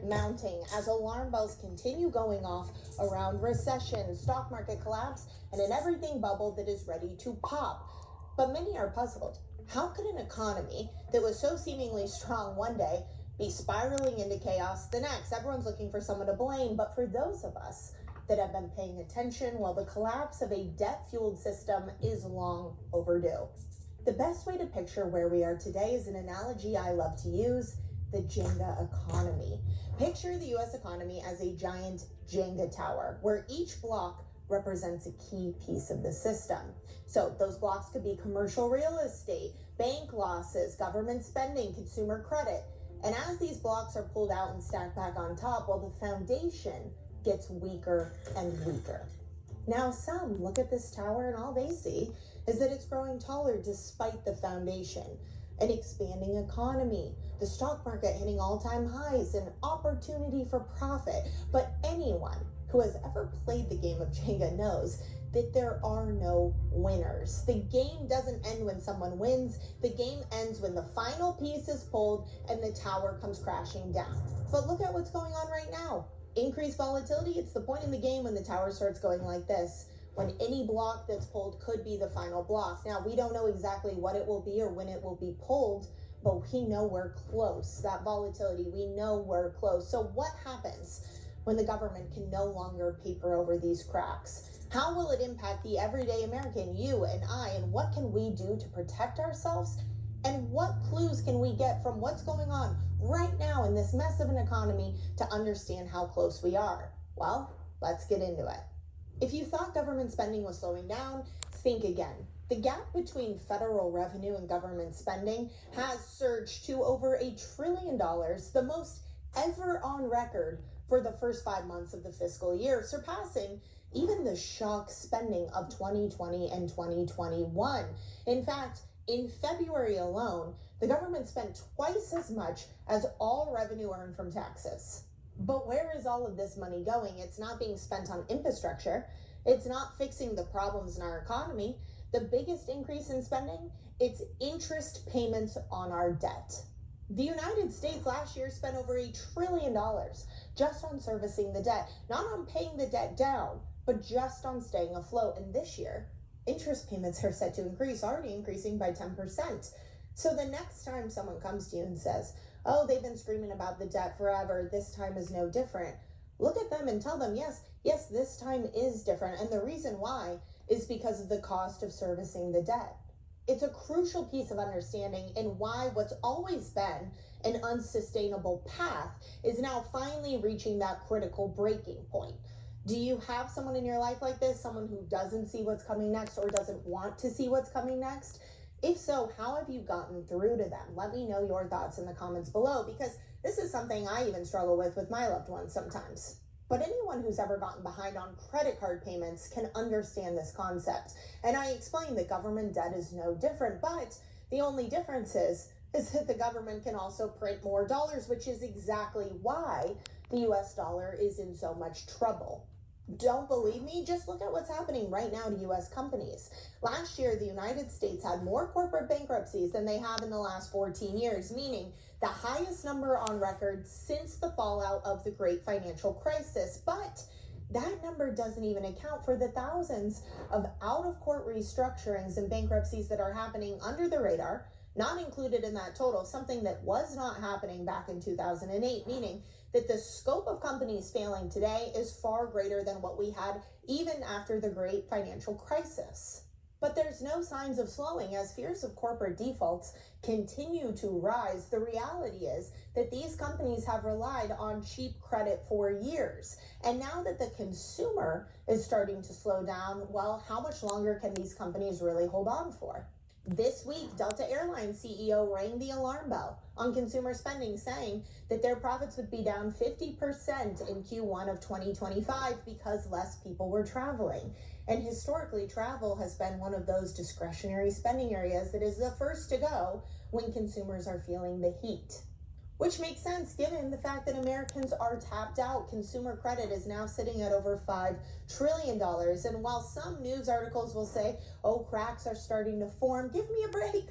mounting as alarm bells continue going off around recession, stock market collapse, and an everything bubble that is ready to pop. But many are puzzled. How could an economy that was so seemingly strong one day be spiraling into chaos the next? Everyone's looking for someone to blame, but for those of us that have been paying attention, well, the collapse of a debt-fueled system is long overdue. The best way to picture where we are today is an analogy I love to use: the Jenga economy. Picture the US economy as a giant Jenga tower where each block represents a key piece of the system. So those blocks could be commercial real estate, bank losses, government spending, consumer credit. And as these blocks are pulled out and stacked back on top, well, the foundation gets weaker and weaker. Now, some look at this tower and all they see is that it's growing taller despite the foundation. An expanding economy, the stock market hitting all-time highs, an opportunity for profit. But anyone who has ever played the game of Jenga knows that there are no winners. The game doesn't end when someone wins. The game ends when the final piece is pulled and the tower comes crashing down. But look at what's going on right now. Increased volatility. It's the point in the game when the tower starts going like this, when any block that's pulled could be the final block. Now, we don't know exactly what it will be or when it will be pulled, but we know we're close. That volatility, we know we're close. So what happens when the government can no longer paper over these cracks? How will it impact the everyday American, you and I, and what can we do to protect ourselves? And what clues can we get from what's going on right now in this mess of an economy to understand how close we are? Well, let's get into it. If you thought government spending was slowing down, think again. The gap between federal revenue and government spending has surged to over $1 trillion, the most ever on record for the first 5 months of the fiscal year, surpassing even the shock spending of 2020 and 2021. In fact, in February alone, the government spent twice as much as all revenue earned from taxes. But where is all of this money going? It's not being spent on infrastructure. It's not fixing the problems in our economy. The biggest increase in spending, it's interest payments on our debt. The United States last year spent over $1 trillion just on servicing the debt, not on paying the debt down, but just on staying afloat. And this year, interest payments are set to increase, already increasing by 10%. So the next time someone comes to you and says, oh, they've been screaming about the debt forever, this time is no different, look at them and tell them, yes, this time is different. And the reason why is because of the cost of servicing the debt. It's a crucial piece of understanding and why what's always been an unsustainable path is now finally reaching that critical breaking point. Do you have someone in your life like this, someone who doesn't see what's coming next or doesn't want to see what's coming next? If so, how have you gotten through to them? Let me know your thoughts in the comments below, because this is something I even struggle with my loved ones sometimes. But anyone who's ever gotten behind on credit card payments can understand this concept. And I explained that government debt is no different, but the only difference is that the government can also print more dollars, which is exactly why the US dollar is in so much trouble. Don't believe me? Just look at what's happening right now to US companies. Last year, the United States had more corporate bankruptcies than they have in the last 14 years, meaning the highest number on record since the fallout of the great financial crisis. But that number doesn't even account for the thousands of out-of-court restructurings and bankruptcies that are happening under the radar, not included in that total, something that was not happening back in 2008, meaning that the scope of companies failing today is far greater than what we had even after the great financial crisis. But there's no signs of slowing as fears of corporate defaults continue to rise. The reality is that these companies have relied on cheap credit for years. And now that the consumer is starting to slow down, well, how much longer can these companies really hold on for? This week, Delta Airlines CEO rang the alarm bell on consumer spending, saying that their profits would be down 50% in Q1 of 2025 because less people were traveling. And historically, travel has been one of those discretionary spending areas that is the first to go when consumers are feeling the heat. Which makes sense given the fact that Americans are tapped out. Consumer credit is now sitting at over $5 trillion. And while some news articles will say, oh, cracks are starting to form, give me a break.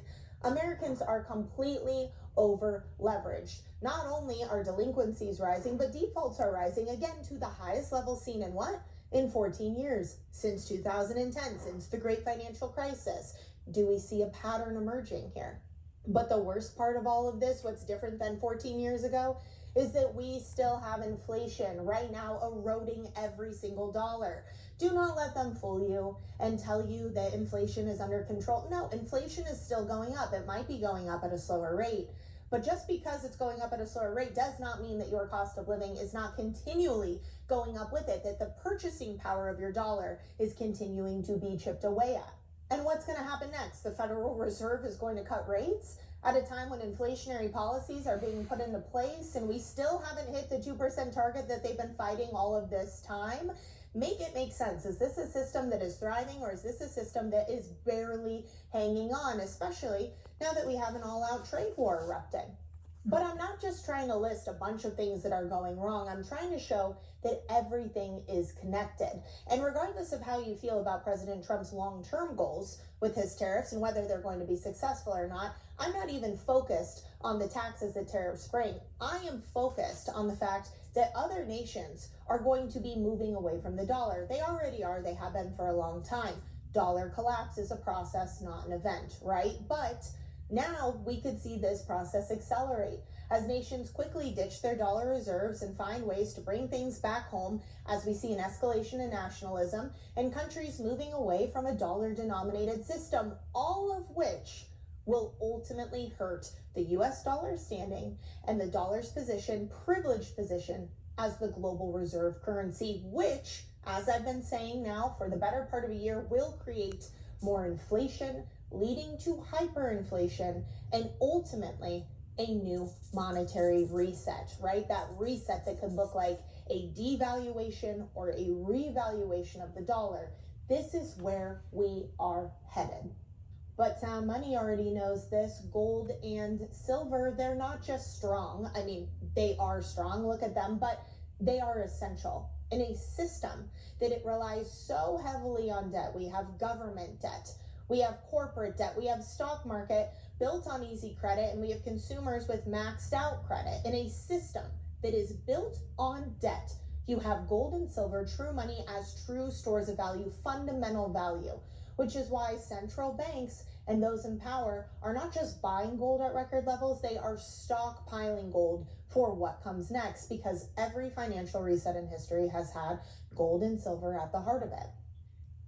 Americans are completely over leveraged. Not only are delinquencies rising, but defaults are rising again to the highest level seen in what? In 14 years, since 2010, since the great financial crisis. Do we see a pattern emerging here? But the worst part of all of this, what's different than 14 years ago, is that we still have inflation right now eroding every single dollar. Do not let them fool you and tell you that inflation is under control. No, inflation is still going up. It might be going up at a slower rate, but just because it's going up at a slower rate does not mean that your cost of living is not continually going up with it, that the purchasing power of your dollar is continuing to be chipped away at. And what's going to happen next? The Federal Reserve is going to cut rates at a time when inflationary policies are being put into place and we still haven't hit the 2% target that they've been fighting all of this time. Make it make sense. Is this a system that is thriving, or is this a system that is barely hanging on, especially now that we have an all-out trade war erupting? But I'm not just trying to list a bunch of things that are going wrong. I'm trying to show that everything is connected. And regardless of how you feel about President Trump's long-term goals with his tariffs and whether they're going to be successful or not, I'm not even focused on the taxes that tariffs bring. I am focused on the fact that other nations are going to be moving away from the dollar. They already are. They have been for a long time. Dollar collapse is a process, not an event, right? But now we could see this process accelerate as nations quickly ditch their dollar reserves and find ways to bring things back home, as we see an escalation in nationalism and countries moving away from a dollar-denominated system, all of which will ultimately hurt the US dollar standing and the dollar's position, privileged position, as the global reserve currency, which, as I've been saying now for the better part of a year, will create more inflation, leading to hyperinflation and ultimately a new monetary reset, right? That reset that could look like a devaluation or a revaluation of the dollar. This is where we are headed. But Sound Money already knows this. Gold and silver, they're not just strong. I mean, they are strong, look at them, but they are essential in a system that it relies so heavily on debt. We have government debt, we have corporate debt, we have stock market built on easy credit, and we have consumers with maxed out credit. In a system that is built on debt, you have gold and silver, true money, as true stores of value, fundamental value, which is why central banks and those in power are not just buying gold at record levels, they are stockpiling gold for what comes next, because every financial reset in history has had gold and silver at the heart of it.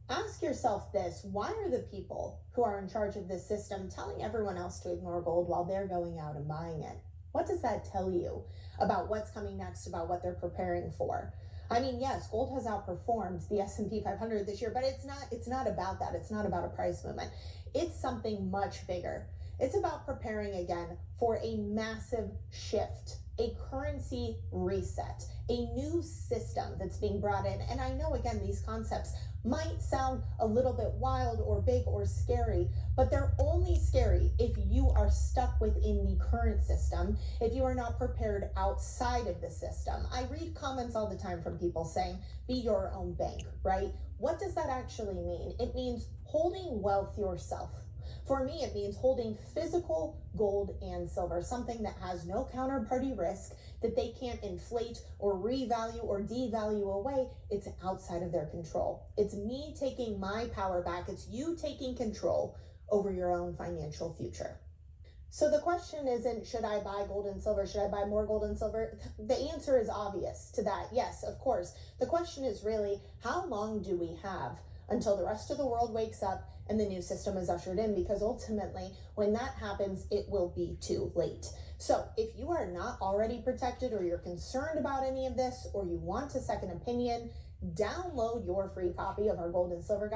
Ask yourself this: why are the people who are in charge of this system telling everyone else to ignore gold while they're going out and buying it? What does that tell you about what's coming next, about what they're preparing for? I mean, yes, gold has outperformed the S&P 500 this year, but it's not about that. It's not about a price movement. It's something much bigger. It's about preparing again for a massive shift, a currency reset, a new system that's being brought in. And I know, again, these concepts might sound a little bit wild or big or scary, but they're only scary if you are stuck within the current system, if you are not prepared outside of the system. I read comments all the time from people saying, be your own bank, right? What does that actually mean? It means holding wealth yourself. For me, it means holding physical gold and silver, something that has no counterparty risk, that they can't inflate or revalue or devalue away. It's outside of their control. It's me taking my power back. It's you taking control over your own financial future. So the question isn't, should I buy gold and silver? Should I buy more gold and silver? The answer is obvious to that. Yes, of course. The question is really, how long do we have until the rest of the world wakes up and the new system is ushered in? Because ultimately, when that happens, it will be too late. So if you are not already protected, or you're concerned about any of this, or you want a second opinion, download your free copy of our Gold and Silver Guide.